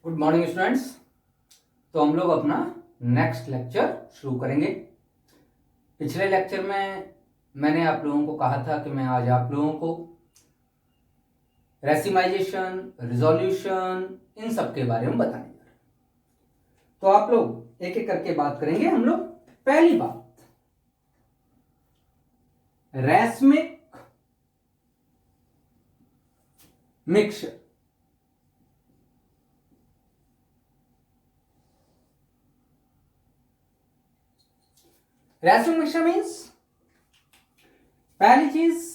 Good morning students. तो हम लोग अपना नेक्स्ट लेक्चर शुरू करेंगे। पिछले लेक्चर में मैंने आप लोगों को कहा था कि मैं आज आप लोगों को रेसिमाइजेशन, रिजोल्यूशन, इन सब के बारे में बताने जा रहा हूं। तो आप लोग एक एक करके बात करेंगे। हम लोग पहली बात, रैस्मिक मिक्सचर। रैस्मिक मिक्सचर मीन्स पहली चीज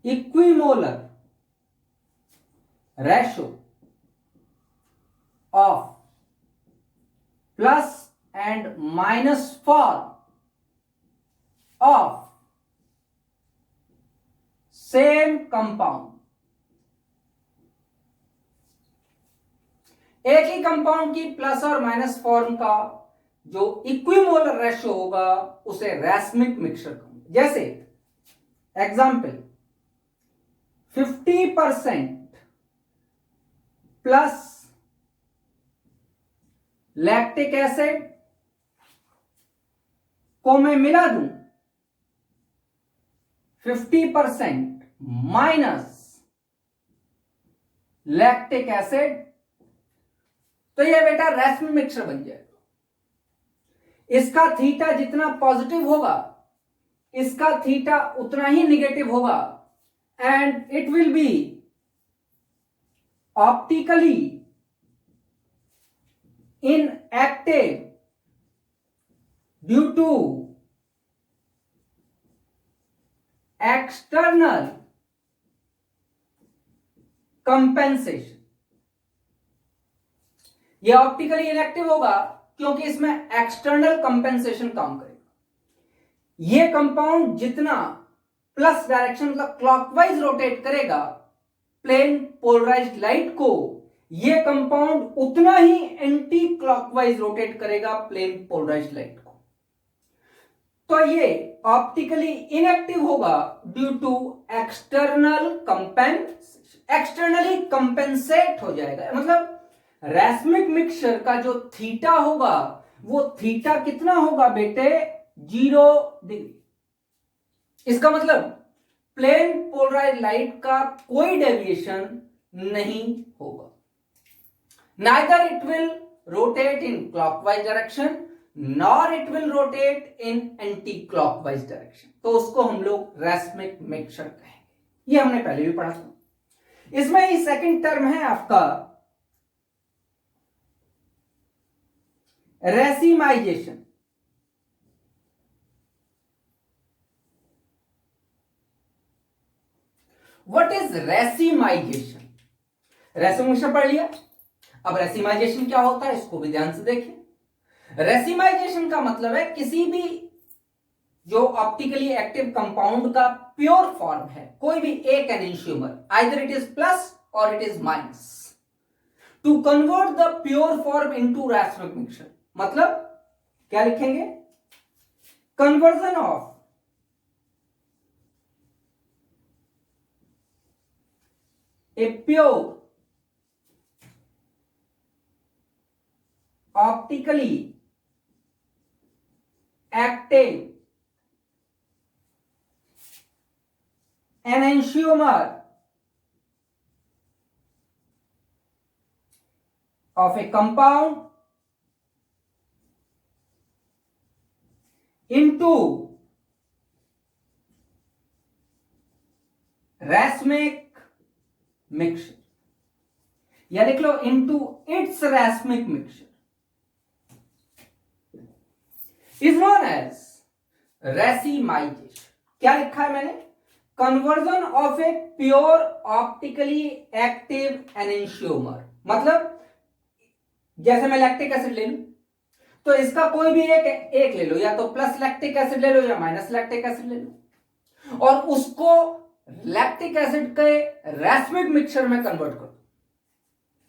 equimolar ratio of plus and minus form of same compound. एक ही कंपाउंड की प्लस और माइनस फॉर्म का जो इक्विमोलर रेशो होगा उसे रैस्मिक मिक्सचर कहूंगे। जैसे एग्जाम्पल 50% प्लस लैक्टिक एसिड को मैं मिला दूं 50% माइनस लैक्टिक एसिड, तो यह बेटा रैस्मिक मिक्सचर बन जाएगा। इसका थीटा जितना पॉजिटिव होगा इसका थीटा उतना ही निगेटिव होगा and it will be optically inactive due to external compensation। यह ऑप्टिकली इनएक्टिव होगा क्योंकि इसमें एक्सटर्नल कंपेंसेशन काम करेगा। यह कंपाउंड जितना प्लस डायरेक्शन मतलब क्लॉकवाइज रोटेट करेगा प्लेन पोलराइज्ड लाइट को, यह कंपाउंड उतना ही एंटी क्लॉकवाइज रोटेट करेगा प्लेन पोलराइज्ड लाइट को। तो यह ऑप्टिकली इनएक्टिव होगा due to external compensation, externally compensate हो जाएगा। मतलब रैस्मिक मिक्सचर का जो थीटा होगा वो थीटा कितना होगा बेटे 0 डिग्री। इसका मतलब प्लेन पोलराइज्ड लाइट का कोई डेविएशन नहीं होगा। Neither it will rotate in clockwise direction nor it will rotate in anti-clockwise direction। तो उसको हम लोग रैस्मिक मिक्सचर कहेंगे। ये हमने पहले भी पढ़ा था। इसमें ही सेकंड टर्म है आपका racemization. What is racemization? Racemic mixture पढ़ लिया, अब रेसिमाइजेशन क्या होता है इसको भी ध्यान से देखिए। रेसिमाइजेशन का मतलब है किसी भी जो ऑप्टिकली एक्टिव कंपाउंड का प्योर फॉर्म है, कोई भी एक enantiomer, either it is plus और it is minus, to convert the pure form into racemic mixture. मतलब क्या लिखेंगे? Conversion of a pure optically active enantiomer of a compound into racemic mixture, या लिख लो into its racemic mixture, is known as racemisation. क्या लिखा है मैंने? Conversion of a pure optically active enantiomer. मतलब जैसे मैं लैक्टिक एसिड ले लूं तो इसका कोई भी एक ले लो, या तो प्लस लैक्टिक एसिड ले लो या माइनस लैक्टिक एसिड ले लो, और उसको लैक्टिक एसिड के रैस्मिक मिक्सचर में कन्वर्ट कर दो।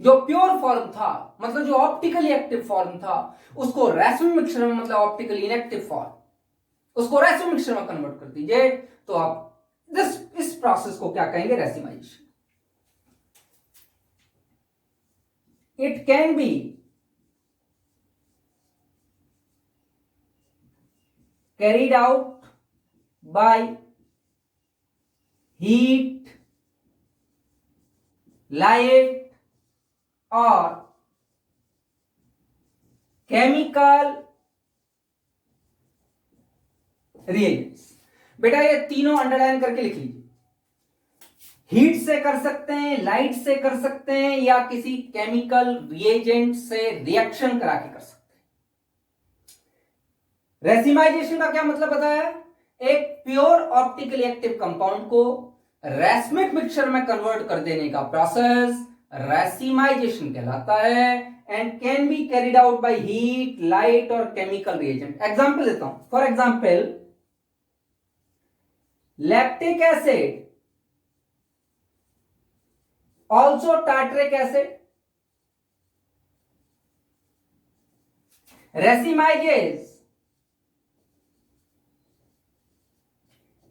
जो प्योर फॉर्म था मतलब जो ऑप्टिकली एक्टिव फॉर्म था उसको रैस्मिक मिक्सचर में, मतलब ऑप्टिकली इनएक्टिव फॉर्म, उसको रैस्मिक मिक्सचर में कन्वर्ट कर दीजिए। तो आप इस प्रोसेस को क्या कहेंगे? Racemisation. It can B carried out by heat, light or chemical reagents। बेटा ये तीनों अंडरलाइन करके लिख लीजिए। हीट से कर सकते हैं, लाइट से कर सकते हैं, या किसी केमिकल रिएजेंट से रिएक्शन करा के कर सकते हैं। रेसिमाइजेशन का क्या मतलब बताया? एक प्योर ऑप्टिकली एक्टिव कंपाउंड को रैस्मिक मिक्सचर में कन्वर्ट कर देने का प्रोसेस रेसिमाइजेशन कहलाता है and can be carried out by heat, light और केमिकल रिएजेंट। एग्जांपल देता हूं। For example, lactic acid also tartaric acid racemizes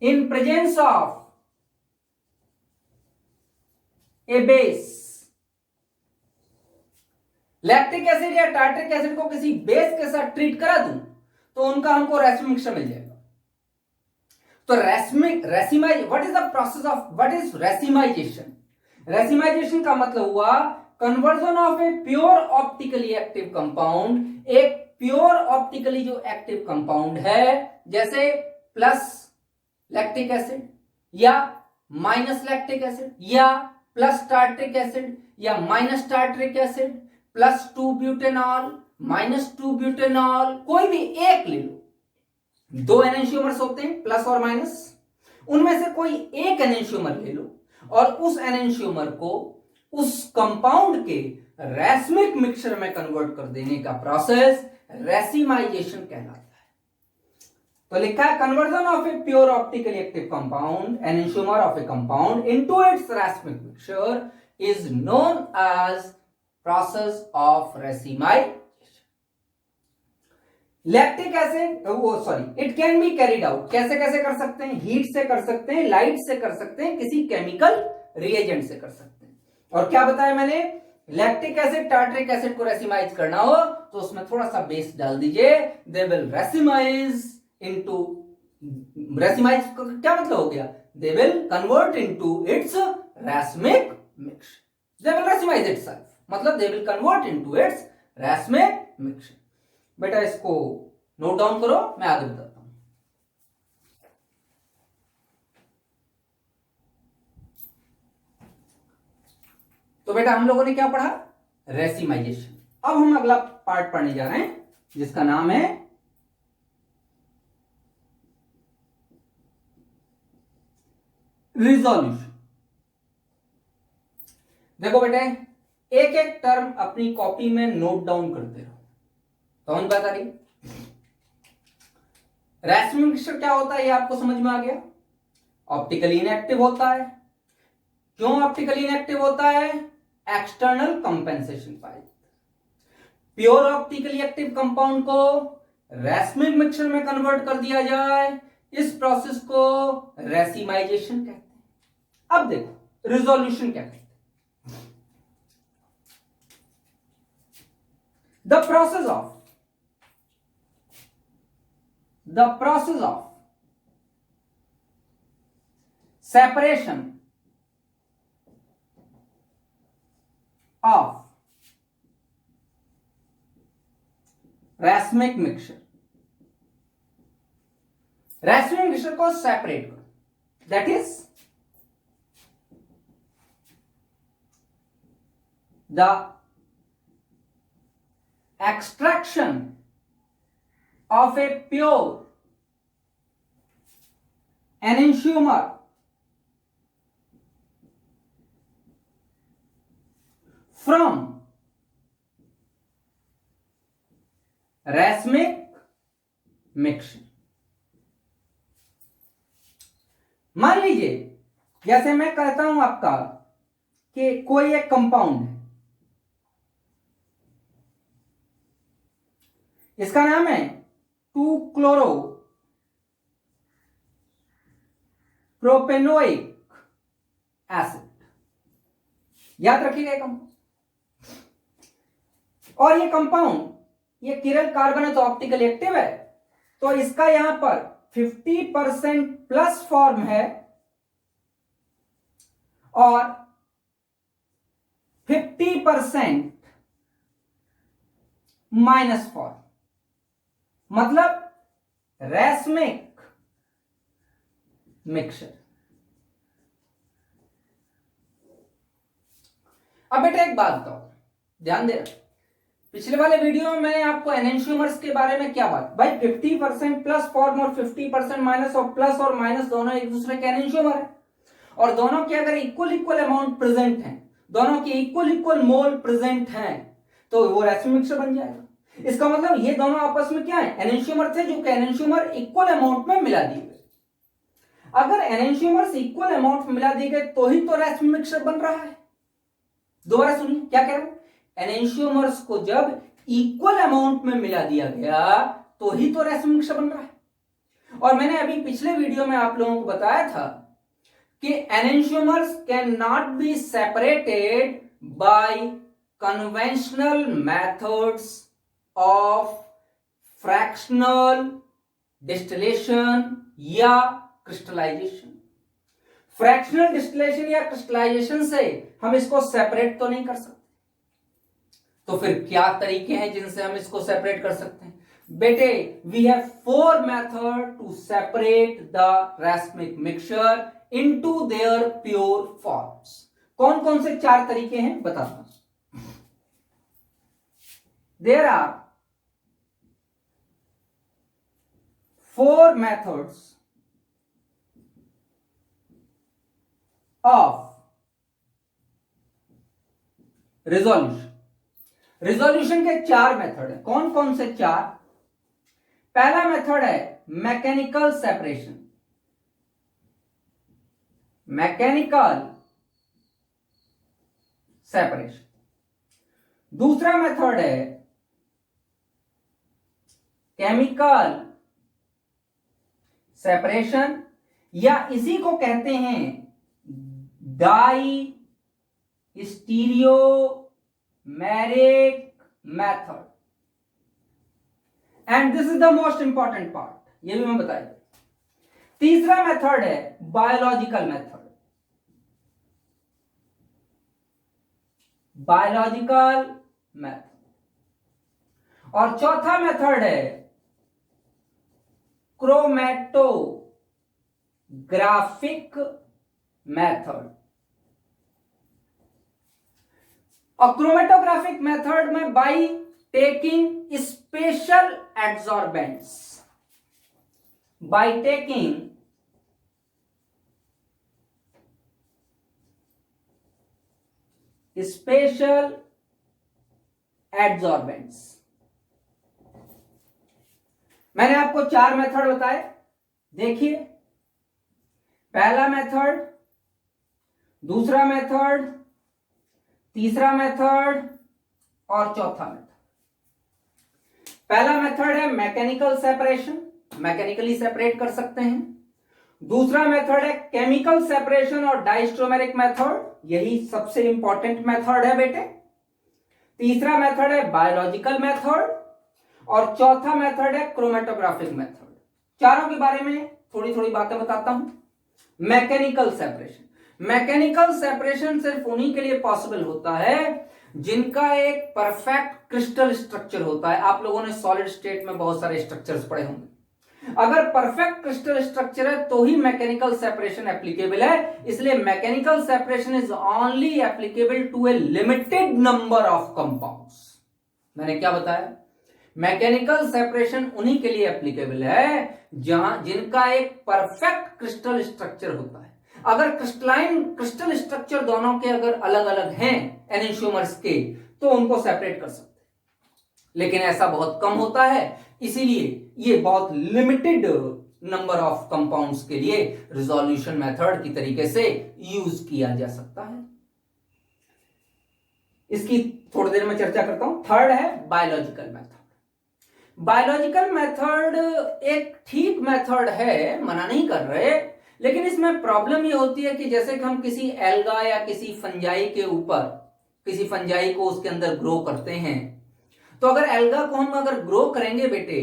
in presence of a base। Lactic acid या टार्टरिक एसिड को किसी बेस के साथ ट्रीट करा दूं तो उनका हमको रेसिमिक मिक्सचर मिल जाएगा। तो what is the process of, what is racemisation? Racemisation का मतलब हुआ conversion of a pure optically active compound, एक प्योर ऑप्टिकली जो एक्टिव कंपाउंड है, जैसे प्लस लैक्टिक एसिड या माइनस लैक्टिक एसिड या प्लस टार्टरिक एसिड या minus tartaric acid, plus 2 butanol, minus 2 butanol, कोई भी एक ले लो। 2 एनेंशियोमर्स होते हैं प्लस और माइनस, उनमें से कोई एक एनेंशियोमर ले लो और उस एनेंशियोमर को उस कंपाउंड के रैस्मिक मिक्सचर में कन्वर्ट कर देने का प्रोसेस रेसिमाइजेशन कहलाता है। तो लिखा है conversion of a pure optically active compound, enantiomer of a compound into its racemic mixture is known as process of racemization. Lactic acid it can be carried out, कैसे कैसे कर सकते हैं? हीट से कर सकते हैं, लाइट से कर सकते हैं, किसी केमिकल रिएजेंट से कर सकते हैं। और क्या बताया मैंने? लैक्टिक एसिड टार्टरिक एसिड को रेसिमाइज करना हो तो उसमें थोड़ा सा बेस डाल दीजिए, दे विल रेसिमाइज इनटू, रेसिमाइज क्या मतलब हो गया? They will convert into its racemic mixture, they will racemize itself, मतलब they will convert into its racemic mixture. बेटा इसको नोट डाउन करो, मैं आगे बताता हूं। तो बेटा हम लोगों ने क्या पढ़ा? रेसिमाइजेशन। अब हम अगला पार्ट पढ़ने जा रहे हैं जिसका नाम है रिजोल्यूशन। देखो बेटे, एक एक टर्म अपनी कॉपी में नोट डाउन करते रहो। समझ बात आ रही? रैस्मिक मिक्सचर क्या होता है ये आपको समझ में आ गया। ऑप्टिकली इनएक्टिव होता है। क्यों ऑप्टिकली इनएक्टिव होता है? एक्सटर्नल कंपेंसेशन पाई। प्योर ऑप्टिकली एक्टिव कंपाउंड को रैस्मिक मिक्सचर में कन्वर्ट कर दिया जाए, इस प्रोसेस को रेसिमाइजेशन कहते हैं। अब देखो रिजोल्यूशन क्या कहते हैं। The process of separation of racemic mixture, racemic mixture को सेपरेट करो, that is the extraction of a pure enantiomer from racemic mixture। मान लीजिए जैसे मैं कहता हूं आपका कि कोई एक कंपाउंड है, इसका नाम है 2-क्लोरो प्रोपेनोइक एसिड। याद रखिएगा कंपाउंड। और ये कंपाउंड, ये किरल कार्बन है तो ऑप्टिकली एक्टिव है, तो इसका यहां पर 50% प्लस फॉर्म है और 50% माइनस फॉर्म, मतलब रैस्मिक मिक्सचर। अब बेटा एक बात बताओ, ध्यान देना, पिछले वाले वीडियो में मैंने आपको एनेंशियोमर्स के बारे में क्या बात, भाई 50% प्लस फॉर्म और 50% माइनस, और प्लस और माइनस दोनों एक दूसरे के एनेंशियोमर है, और दोनों के अगर इक्वल अमाउंट प्रेजेंट है, दोनों के इक्वल मोल प्रेजेंट हैं, तो वो रैस्मिक मिक्सचर बन जाएगा। इसका मतलब ये दोनों आपस में क्या है, एनेंशियोमर थे, जो कि एनेंशियोमर इक्वल अमाउंट में मिला दिए गए। अगर एनेंशियोमर्स इक्वल अमाउंट में मिला दिए गए तो ही तो रैस्मिक मिक्सचर बन रहा है। दोबारा सुनिए क्या कह रहा हूं, एनेंशियोमर्स को जब इक्वल अमाउंट में मिला दिया गया तो ही तो रैस्मिक मिक्सचर बन रहा है। और मैंने अभी पिछले वीडियो में आप लोगों को बताया था कि enantiomers can not be separated by conventional methods of fractional distillation या क्रिस्टलाइजेशन। फ्रैक्शनल डिस्टिलेशन या क्रिस्टलाइजेशन से हम इसको सेपरेट तो नहीं कर सकते, तो फिर क्या तरीके हैं जिनसे हम इसको सेपरेट कर सकते हैं? बेटे, we have 4 method to separate the racemic mixture into their pure forms. कौन कौन से 4 तरीके हैं बताता हूं। There are 4 methods of resolution. Resolution के 4 मेथड है। कौन कौन से 4? पहला मेथड है मैकेनिकल सेपरेशन। Mechanical separation. दूसरा मेथड है केमिकल सेपरेशन, या इसी को कहते हैं diastereomeric method. And this is the most important part, ये भी मैं बता दूं। तीसरा मेथड है बायोलॉजिकल मेथड। Biological method. और चौथा मेथड है क्रोमैटोग्राफिक मेथड। और क्रोमैटोग्राफिक मेथड में by taking special adsorbents, by taking special adsorbents. मैंने आपको 4 मेथड बताए, देखिए, पहला मेथड, दूसरा मेथड, तीसरा मेथड और चौथा मेथड। पहला मेथड है मैकेनिकल सेपरेशन, मैकेनिकली सेपरेट कर सकते हैं। दूसरा मेथड है केमिकल सेपरेशन और डाइस्ट्रोमेरिक मेथड, यही सबसे इंपॉर्टेंट मेथड है बेटे। तीसरा मेथड है बायोलॉजिकल मेथड और चौथा मेथड है क्रोमैटोग्राफिक मेथड। चारों के बारे में थोड़ी थोड़ी बातें बताता हूं। मैकेनिकल सेपरेशन, मैकेनिकल सेपरेशन सिर्फ उन्हीं के लिए पॉसिबल होता है जिनका एक परफेक्ट क्रिस्टल स्ट्रक्चर होता है। आप लोगों ने सॉलिड स्टेट में बहुत सारे स्ट्रक्चर्स पढ़े होंगे। अगर परफेक्ट क्रिस्टल स्ट्रक्चर है तो ही मैकेनिकल सेपरेशन एप्लीकेबल है। इसलिए mechanical separation is only applicable to a limited number of compounds. मैंने क्या बताया? मैकेनिकल सेपरेशन उन्हीं के लिए एप्लीकेबल है जिनका एक परफेक्ट क्रिस्टल स्ट्रक्चर होता है। अगर क्रिस्टल स्ट्रक्चर दोनों के अगर अलग अलग हैं एनेंशियोमर्स के, तो उनको सेपरेट कर सकते हैं, लेकिन ऐसा बहुत कम होता है। इसीलिए ये बहुत लिमिटेड नंबर ऑफ कंपाउंड्स के लिए रिजोल्यूशन मेथड की तरीके से यूज किया जा सकता है। इसकी थोड़ी देर में चर्चा करता हूं। थर्ड है बायोलॉजिकल मेथड। बायोलॉजिकल मेथड एक ठीक मेथड है, मना नहीं कर रहे, लेकिन इसमें प्रॉब्लम ये होती है कि जैसे कि हम किसी एल्गा या किसी फंजाई के ऊपर, किसी फंजाई को उसके अंदर ग्रो करते हैं, तो अगर एल्गा को हम अगर ग्रो करेंगे बेटे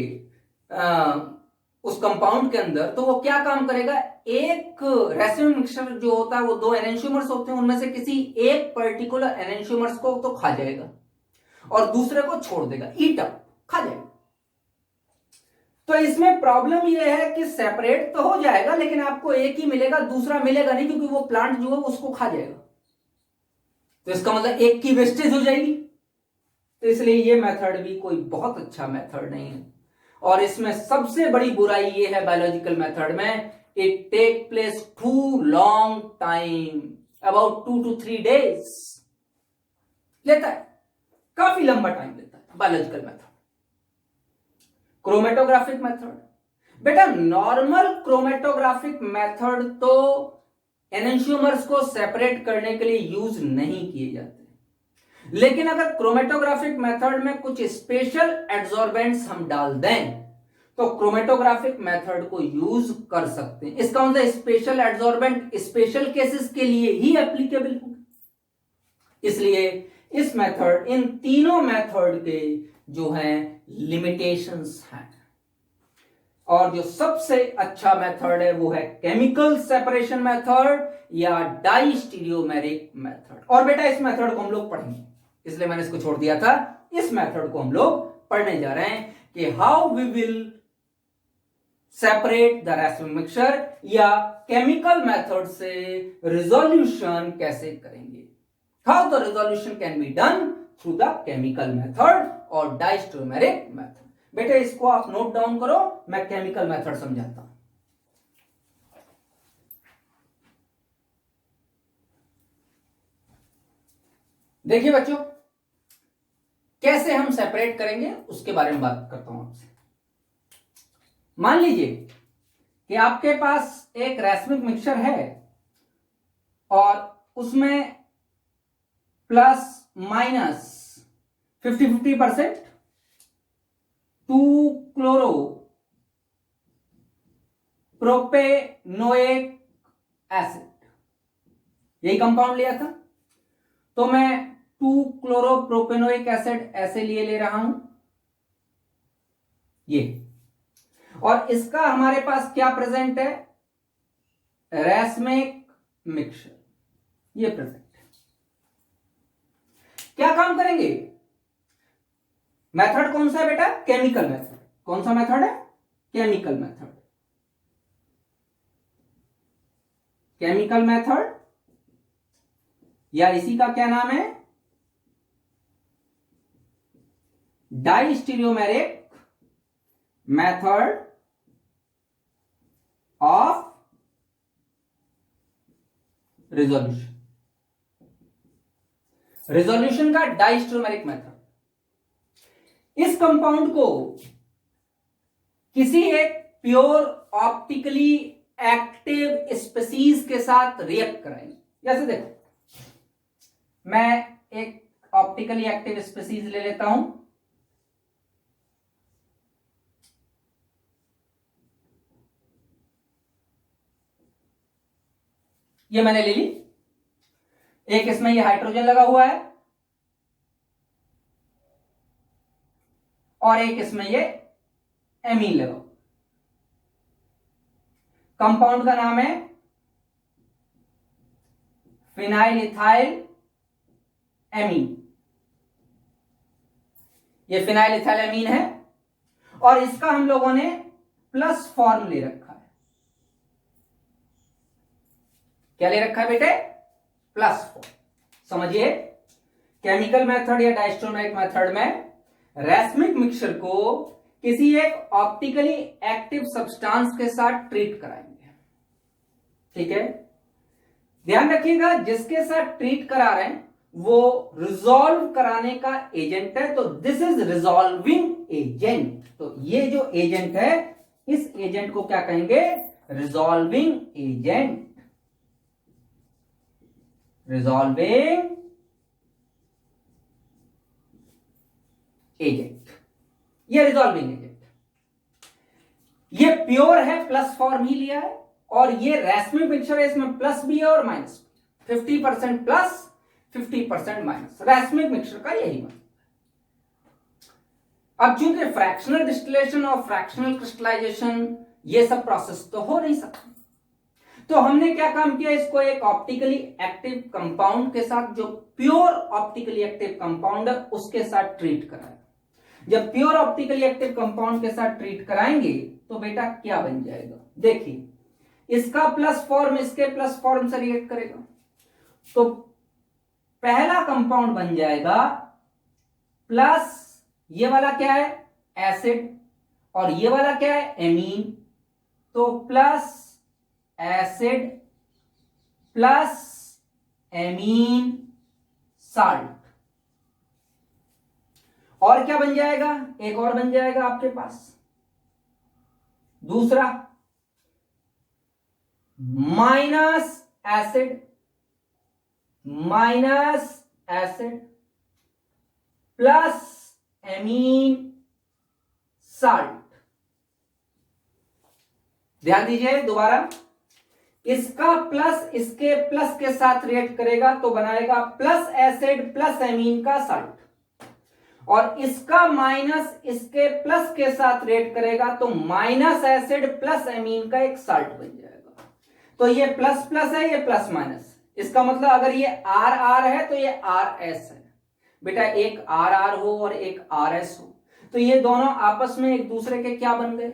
उस कंपाउंड के अंदर, तो वो क्या काम करेगा, एक रेसिन मिक्सचर जो होता है वो दो एनेंशियोमर्स होते हैं, उनमें से किसी एक पर्टिकुलर एनेंशियोमर्स को तो खा जाएगा और दूसरे को छोड़ देगा, ईट अप, खा जाएगा। तो इसमें प्रॉब्लम यह है कि सेपरेट तो हो जाएगा लेकिन आपको एक ही मिलेगा, दूसरा मिलेगा नहीं, क्योंकि वो प्लांट जो है उसको खा जाएगा। तो इसका मतलब एक की वेस्टेज हो जाएगी। तो इसलिए ये मेथड भी कोई बहुत अच्छा मेथड नहीं है। और इसमें सबसे बड़ी बुराई ये है बायोलॉजिकल मेथड में, it take place too long time, about 2 to 3 days लेता है, काफी लंबा टाइम लेता है बायोलॉजिकल मेथड। क्रोमेटोग्राफिक मेथड, बेटा नॉर्मल क्रोमेटोग्राफिक मेथड तो एनेंशियोमर्स को सेपरेट करने के लिए यूज नहीं किए जाते, लेकिन अगर क्रोमेटोग्राफिक मेथड में कुछ स्पेशल एड्सॉर्बेंट्स हम डाल दें तो क्रोमेटोग्राफिक मेथड को यूज कर सकते हैं। इसका मतलब स्पेशल एड्सॉर्बेंट स्पेशल केसेस के लिए ही एप्लीकेबल होगा। इसलिए इस मेथड, इन तीनों मेथड के जो हैं लिमिटेशंस हैं, और जो सबसे अच्छा मेथड है वो है केमिकल सेपरेशन मेथड या डाइस्टीरियोमेरिक मेथड। और बेटा इस मेथड को हम लोग पढ़ेंगे, इसलिए मैंने इसको छोड़ दिया था। इस मेथड को हम लोग पढ़ने जा रहे हैं कि how we will separate the resin mixture, या केमिकल मेथड से रिजोल्यूशन कैसे करेंगे, how the resolution can be done through the chemical method और डाइस्टीरियोमेरिक मेथड। बेटे इसको आप नोट डाउन करो, मैं केमिकल मेथड समझाता हूं। देखिए बच्चों, कैसे हम सेपरेट करेंगे उसके बारे में बात करता हूं आपसे। मान लीजिए कि आपके पास एक रेसमिक मिक्सचर है और उसमें plus minus 50-50% 2 chloro propanoic acid, यही कंपाउंड लिया था। तो मैं 2 क्लोरो प्रोपेनोइक एसिड ऐसे लिए ले रहा हूं ये, और इसका हमारे पास क्या प्रेजेंट है, रेसमिक मिक्सचर, ये प्रेजेंट है। क्या काम करेंगे, मेथड कौन सा है बेटा, केमिकल मेथड। कौन सा मेथड है, केमिकल मेथड। केमिकल मेथड या इसी का क्या नाम है, डाइस्टीरियोमेरिक मेथड ऑफ रिजोल्यूशन। रिजोल्यूशन का डाइस्टीरियोमेरिक मेथड। इस कंपाउंड को किसी एक प्योर ऑप्टिकली एक्टिव स्पीसीज के साथ रिएक्ट कराएंगे। जैसे देखो, मैं एक ऑप्टिकली एक्टिव स्पीसीज ले लेता हूं, ये मैंने ले ली। एक इसमें ये हाइड्रोजन लगा हुआ है और एक इसमें ये एमीन लगा हुआ। कंपाउंड का नाम है फिनाइल इथाइल एमीन। ये फिनाइल इथाइल एमीन है और इसका हम लोगों ने प्लस फॉर्म ले रखा है। क्या ले रखा है बेटे, प्लस फॉर्म। समझिए, केमिकल मेथड या डाइस्टीरियोमेरिक मेथड में रेसमिक मिक्सचर को किसी एक ऑप्टिकली एक्टिव सब्सटेंस के साथ ट्रीट कराएंगे। ठीक है, ध्यान रखिएगा, जिसके साथ ट्रीट करा रहे हैं वो रिजॉल्व कराने का एजेंट है, तो दिस इज रिजॉल्विंग एजेंट। तो ये जो एजेंट है, इस एजेंट को क्या कहेंगे, रिजॉल्विंग एजेंट। रिजॉल्विंग एजेंट, ये रिजॉल्विंग एजेंट। ये प्योर है, प्लस फॉर्म ही लिया है, और ये रेसमिक मिक्सचर है, इसमें प्लस भी है और माइनस भी। 50% प्लस 50% माइनस, रेसमिक मिक्सचर का यही मतलब। अब चूंकि फ्रैक्शनल डिस्टिलेशन और फ्रैक्शनल क्रिस्टलाइजेशन ये सब प्रोसेस तो हो नहीं सकते, तो हमने क्या काम किया, इसको एक ऑप्टिकली एक्टिव कंपाउंड के साथ, जो प्योर ऑप्टिकली एक्टिव कंपाउंड है उसके साथ ट्रीट कराया। जब प्योर ऑप्टिकली एक्टिव कंपाउंड के साथ ट्रीट कराएंगे तो बेटा क्या बन जाएगा, देखिए इसका प्लस फॉर्म इसके प्लस फॉर्म से रिएक्ट करेगा, तो पहला कंपाउंड बन जाएगा प्लस, ये वाला क्या है एसिड, और ये वाला क्या है एमीन, तो plus acid plus amine salt. और क्या बन जाएगा, एक और बन जाएगा आपके पास दूसरा, minus acid plus amine salt. ध्यान दीजिए दोबारा, इसका प्लस इसके प्लस के साथ रिएक्ट करेगा तो बनाएगा प्लस एसिड प्लस एमीन का साल्ट, और इसका माइनस इसके प्लस के साथ रिएक्ट करेगा तो माइनस एसिड प्लस एमीन का एक साल्ट बन जाएगा। तो ये प्लस प्लस है, ये प्लस माइनस, इसका मतलब अगर ये आर आर है तो ये आर एस है। बेटा एक आर आर हो और एक आर एस हो तो ये दोनों आपस में एक दूसरे के क्या बन गए,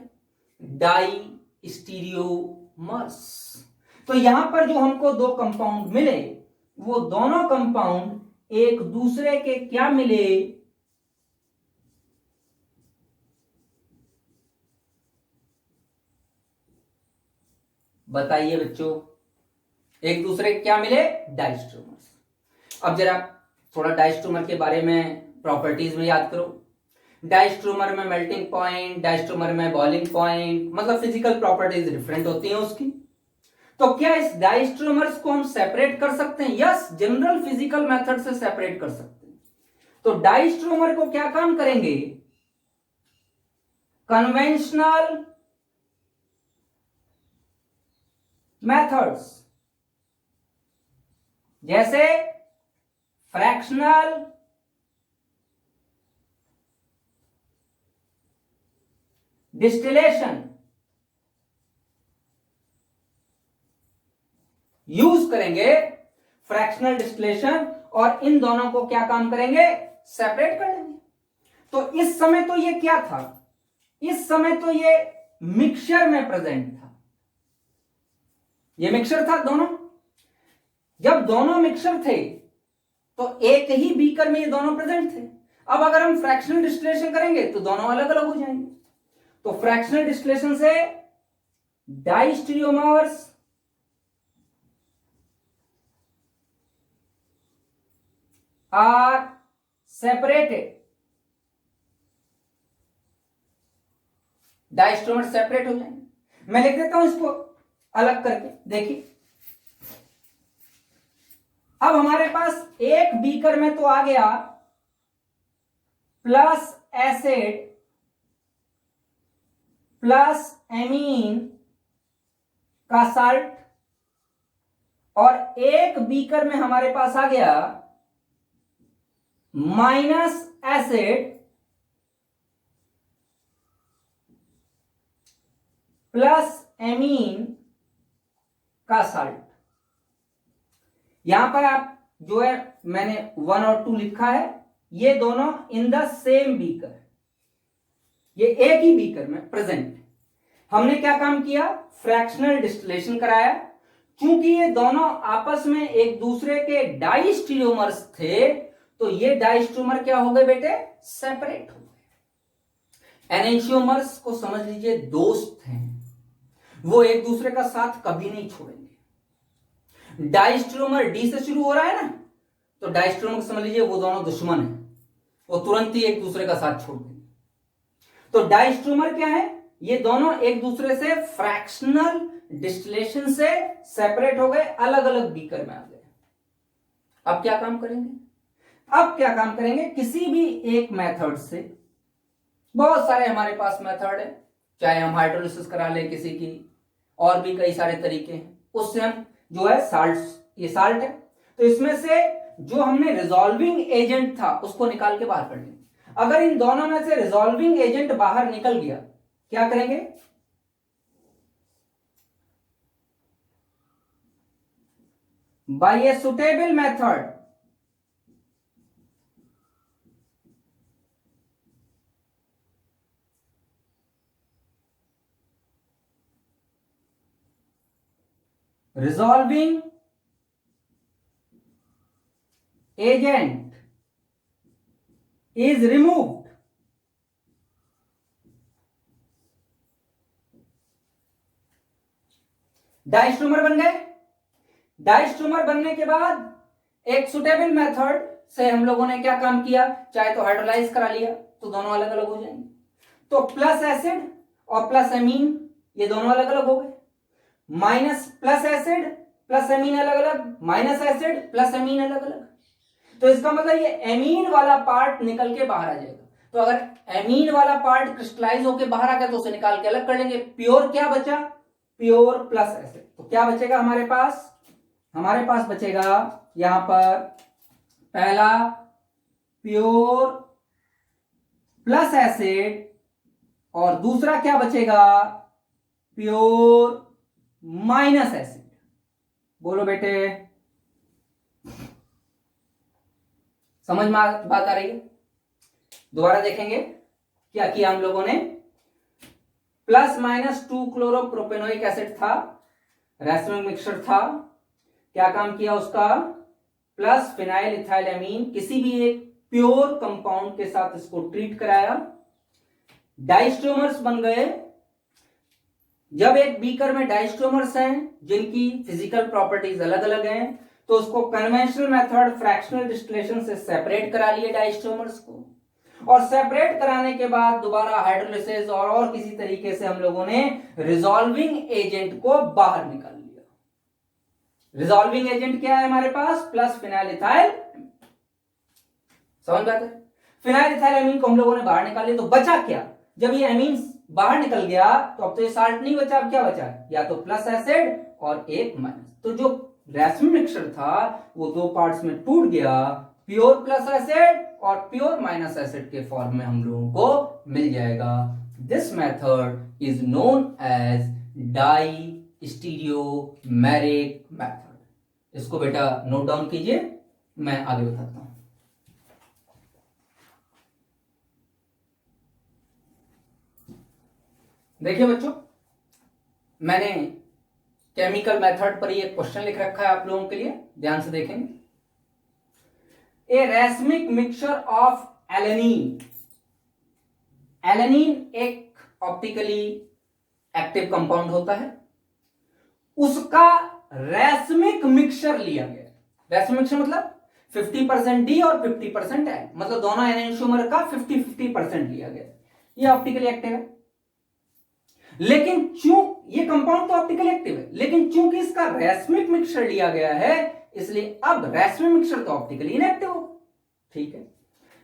डाई स्टीरियोमर्स। तो यहां पर जो हमको दो कंपाउंड मिले वो दोनों कंपाउंड एक दूसरे के क्या मिले, बताइए बच्चों, एक दूसरे के क्या मिले, डाइस्ट्रोमर्स। अब जरा थोड़ा डाइस्ट्रोमर के बारे में प्रॉपर्टीज में याद करो। डाइस्ट्रोमर में मेल्टिंग पॉइंट, डाइस्ट्रोमर में बॉइलिंग पॉइंट, मतलब फिजिकल प्रॉपर्टीज डिफरेंट होती हैं उसकी। तो क्या इस डाइस्ट्रोमर्स को हम सेपरेट कर सकते हैं? यस, जनरल फिजिकल मेथड से सेपरेट कर सकते हैं। तो डाइस्ट्रोमर को क्या काम करेंगे, कन्वेंशनल मेथड्स जैसे फ्रैक्शनल डिस्टिलेशन यूज करेंगे, फ्रैक्शनल डिस्टिलेशन, और इन दोनों को क्या काम करेंगे, सेपरेट कर लेंगे। तो इस समय तो ये क्या था, इस समय तो ये मिक्सचर में प्रेजेंट था, ये मिक्सचर था दोनों। जब दोनों मिक्सचर थे तो एक ही बीकर में ये दोनों प्रेजेंट थे। अब अगर हम फ्रैक्शनल डिस्टिलेशन करेंगे तो दोनों अलग अलग हो जाएंगे। तो फ्रैक्शनल डिस्टिलेशन से डाइस्टीरियोमर्स आर सेपरेटेड, डाइस्ट्रोमर सेपरेट हो जाएंगे। मैं लिख देता हूं इसको अलग करके, देखिए अब हमारे पास एक बीकर में तो आ गया प्लस एसिड प्लस एमीन का साल्ट, और एक बीकर में हमारे पास आ गया माइनस एसिड प्लस एमीन का साल्ट। यहां पर आप जो है मैंने 1 और 2 लिखा है, ये दोनों इन द सेम बीकर, ये एक ही बीकर में प्रेजेंट है। हमने क्या काम किया, फ्रैक्शनल डिस्टिलेशन कराया। चूंकि ये दोनों आपस में एक दूसरे के डाइस्टीरियोमर्स थे तो ये डाइस्टीरियोमर क्या हो गए बेटे, सेपरेट हो गए। एनेंशियोमर्स को समझ लीजिए दोस्त हैं, वो एक दूसरे का साथ कभी नहीं छोड़ेंगे। डाइस्ट्रोमर डी से शुरू हो रहा है ना, तो डाइस्ट्रोमर समझ लीजिए वो दोनों दुश्मन हैं, वो तुरंत ही एक दूसरे का साथ छोड़ देंगे। तो डाइस्ट्रोमर क्या है, ये दोनों एक दूसरे से फ्रैक्शनल डिस्टिलेशन से सेपरेट हो गए, अलग अलग बीकर में आ गए। अब क्या काम करेंगे, अब क्या काम करेंगे, किसी भी एक मेथड से, बहुत सारे हमारे पास मेथड है, चाहे हम हाइड्रोलिसिस करा लें किसी की, और भी कई सारे तरीके हैं, उससे हम जो है साल्ट, ये साल्ट है, तो इसमें से जो हमने रिजॉल्विंग एजेंट था उसको निकाल के बाहर कर लेंगे। अगर इन दोनों में से रिजॉल्विंग एजेंट बाहर निकल गया, क्या करेंगे? By a suitable method resolving agent is removed, diastereomer बन गए। डाइस्ट्रोमर बनने के बाद एक सुटेबल मेथड से हम लोगों ने क्या काम किया, चाहे तो हाइड्रोलाइज करा लिया तो दोनों अलग अलग हो जाएंगे। तो प्लस एसिड और प्लस एमीन ये दोनों अलग अलग हो गए, minus plus acid plus amine अलग अलग, माइनस एसिड प्लस एमीन अलग अलग। तो इसका मतलब ये एमीन वाला पार्ट निकल के बाहर आ जाएगा। तो अगर एमीन वाला पार्ट क्रिस्टलाइज होके बाहर आ गया तो उसे निकाल के अलग कर लेंगे। प्योर क्या बचा? Pure plus acid. तो क्या बचेगा हमारे पास? हमारे पास बचेगा यहां पर पहला प्योर प्लस एसिड और दूसरा क्या बचेगा? Pure minus acid. बोलो बेटे, समझ में बात आ रही है? दोबारा देखेंगे क्या किया हम लोगों ने। प्लस माइनस 2 क्लोरोप्रोपेनोइक एसिड था, रैसमिक मिक्सचर था। क्या काम किया उसका? प्लस फिनाइल इथाइल एमीन किसी भी एक प्योर कंपाउंड के साथ इसको ट्रीट कराया, डाइस्ट्रोमर्स बन गए। जब एक बीकर में डाइस्ट्रोमर्स हैं जिनकी फिजिकल प्रॉपर्टीज अलग अलग हैं, तो उसको कन्वेंशनल मेथड फ्रैक्शनल डिस्टिलेशन से सेपरेट करा लिए डाइस्ट्रोमर्स को, और सेपरेट कराने के बाद दोबारा हाइड्रोलिसिस और किसी तरीके से हम लोगों ने रिजॉल्विंग एजेंट को बाहर निकाल लिया। रिजॉल्विंग एजेंट क्या है हमारे पास? Plus phenyl ethyl. समझ बात है? फिनाइल इथाइल एमीन को हम लोगों ने बाहर निकाल लिया, तो बचा क्या? जब ये एमीन बाहर निकल गया तो अब तो ये साल्ट नहीं बचा, अब क्या बचा? या तो प्लस एसिड और एक माइनस। तो जो रैसमिक मिक्सचर था वो दो पार्ट्स में टूट गया, प्योर प्लस एसिड और प्योर माइनस एसिड के फॉर्म में हम लोगों को मिल जाएगा। This method is known as diastereomeric method. इसको बेटा नोट डाउन कीजिए, मैं आगे बताता हूं। देखिए बच्चों, मैंने केमिकल मेथड पर ही एक क्वेश्चन लिख रखा है आप लोगों के लिए, ध्यान से देखेंगे। ए रैसमिक मिक्सचर ऑफ एलेनीन। एलेनीन एक ऑप्टिकली एक्टिव कंपाउंड होता है, उसका रैसमिक मिक्सचर लिया गया। रैसमिक मिक्सचर मतलब 50% डी और 50% एन, मतलब दोनों एनेंशियोमर का 50-50% लिया गया। ये ऑप्टिकली एक्टिव है, लेकिन ये कंपाउंड तो ऑप्टिकली एक्टिव है, लेकिन चूंकि इसका रैसमिक मिक्सचर लिया गया है, इसलिए अब रैसमिक मिक्सचर तो ऑप्टिकली इनएक्टिव हो। ठीक है,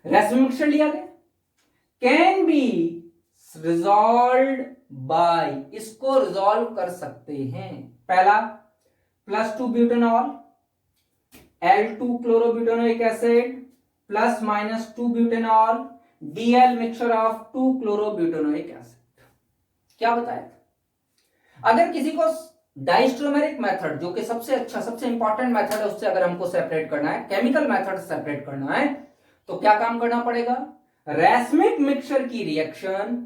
रैसमिक मिक्सचर लिया गया, कैन बी रिजॉल्व बाय, इसको रिजॉल्व कर सकते हैं। पहला +2 butanol, L2 chlorobutanoic acid plus -2 butanol, Dl mixture of 2 chlorobutanoic acid. क्या बताया? अगर किसी को डाइस्ट्रोमेरिक मेथड, जो कि सबसे अच्छा सबसे इंपॉर्टेंट मेथड है, उससे अगर हमको सेपरेट करना है, केमिकल मेथड से सेपरेट करना है, तो क्या काम करना पड़ेगा? रैसमिक मिक्सचर की reaction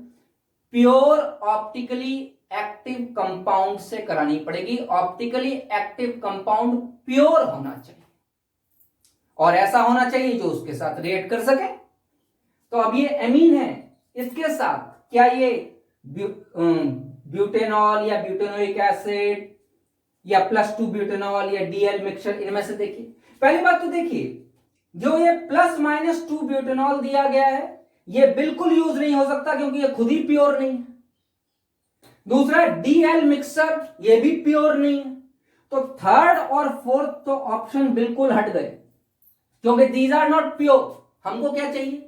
pure optically active compound से करानी पड़ेगी। ऑप्टिकली एक्टिव कंपाउंड प्योर होना चाहिए और ऐसा होना चाहिए जो उसके साथ रिएक्ट कर सके। तो अब ये एमीन है, इसके साथ क्या ये ब्यूटेनॉल या ब्यूटेनोइक एसिड या +2 ब्यूटेनॉल या Dl मिक्सचर, इनमें से देखिए। पहली बात तो देखिए, जो ये +-2 ब्यूटेनॉल दिया गया है, ये बिल्कुल यूज नहीं हो सकता क्योंकि ये खुद ही प्योर नहीं है। दूसरा Dl मिक्सचर, ये भी प्योर नहीं है। तो थर्ड और फोर्थ तो ऑप्शन बिल्कुल हट गए, क्योंकि दीज आर नॉट प्योर। हमको क्या चाहिए?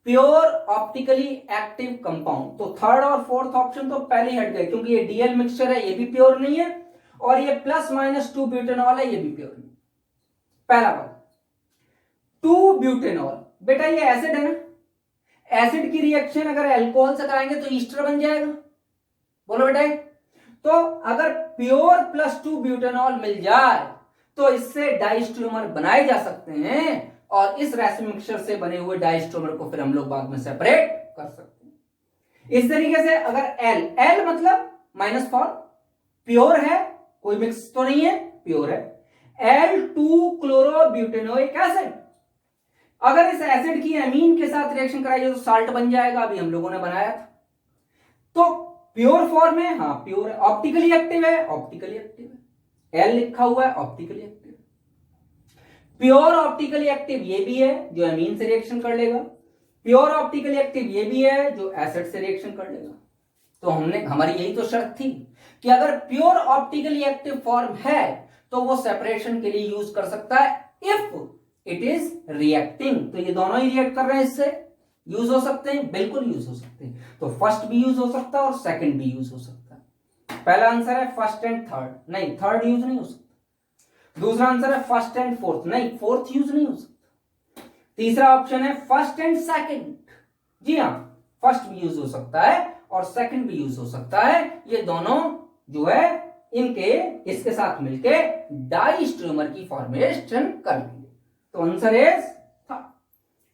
Pure optically active compound. तो थर्ड और फोर्थ ऑप्शन तो पहले हट गए, क्योंकि ये Dl मिक्सचर है, ये भी प्योर नहीं है, और ये +-2 ब्यूटेनॉल है, ये भी प्योर नहीं। पहला बात, 2 ब्यूटेनॉल, बेटा ये एसिड है ना, एसिड की रिएक्शन अगर अल्कोहल से कराएंगे तो ईस्टर बन जाएगा, बोलो बेटा। तो अगर प्योर +2 ब्यूटेनॉल मिल जाए तो इससे डाइस्ट्रोमर बनाए जा सकते हैं और इस रेसिन मिक्सचर से बने हुए डाइस्ट्रोमर को फिर हम लोग बाद में सेपरेट कर सकते हैं। इस तरीके से अगर एल मतलब माइनस फॉर, प्योर है, कोई मिक्स तो नहीं है, प्योर है, L2 क्लोरोब्यूटेनोइक एसिड। अगर इस एसिड की एमीन के साथ रिएक्शन कराई जाए तो साल्ट बन जाएगा, अभी हम लोगों ने बनाया था। तो प्योर फॉर्म है, हाँ प्योर है, ऑप्टिकली एक्टिव है, ऑप्टिकली एक्टिव है, एल लिखा हुआ है, optically active. Pure optically active ये भी है जो एमीन से रिएक्शन कर लेगा, प्योर ऑप्टिकली एक्टिव ये भी है जो एसिड से रिएक्शन कर लेगा। तो हमारी यही तो शर्त थी कि अगर प्योर ऑप्टिकली एक्टिव फॉर्म है तो वो सेपरेशन के लिए यूज कर सकता है इफ इट इज रिएक्टिंग। तो ये दोनों ही रिएक्ट कर रहे हैं, इससे यूज हो सकते हैं, बिल्कुल यूज हो सकते हैं। तो फर्स्ट भी यूज हो सकता है और सेकंड भी यूज हो सकता है। पहला आंसर है फर्स्ट एंड थर्ड, नहीं थर्ड यूज नहीं हो सकता। दूसरा आंसर है फर्स्ट एंड फोर्थ, नहीं फोर्थ यूज नहीं हो सकता। तीसरा ऑप्शन है फर्स्ट एंड सेकंड, जी हाँ फर्स्ट भी यूज हो सकता है और सेकंड भी यूज हो सकता है। ये दोनों जो है इनके इसके साथ मिलके डाइस्ट्रोमर की फॉर्मेशन कर लेंगे। तो आंसर इज था।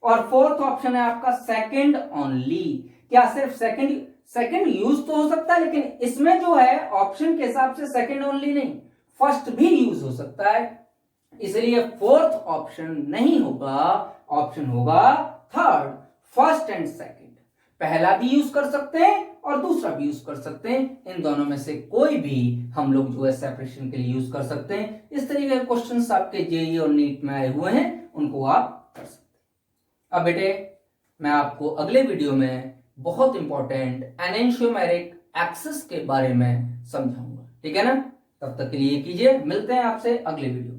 और फोर्थ ऑप्शन है आपका सेकंड ओनली। क्या सिर्फ सेकंड यूज तो हो सकता है, लेकिन इसमें जो है ऑप्शन के हिसाब से सेकंड ओनली नहीं, फर्स्ट भी यूज हो सकता है, इसलिए फोर्थ ऑप्शन नहीं होगा, ऑप्शन होगा थर्ड, फर्स्ट एंड सेकंड। पहला भी यूज कर सकते हैं और दूसरा भी यूज कर सकते हैं, इन दोनों में से कोई भी हम लोग जो है सेपरेशन के लिए यूज कर सकते हैं। इस तरीके के क्वेश्चंस आपके जेईई और नीट में आए हुए हैं, उनको आप कर सकते हैं। अब बेटे मैं आपको अगले वीडियो में बहुत इंपॉर्टेंट एनेंशियोमेरिक एक्सिस के बारे में समझाऊंगा, ठीक है ना। तब तक के लिए कीजिए, मिलते हैं आपसे अगले वीडियो।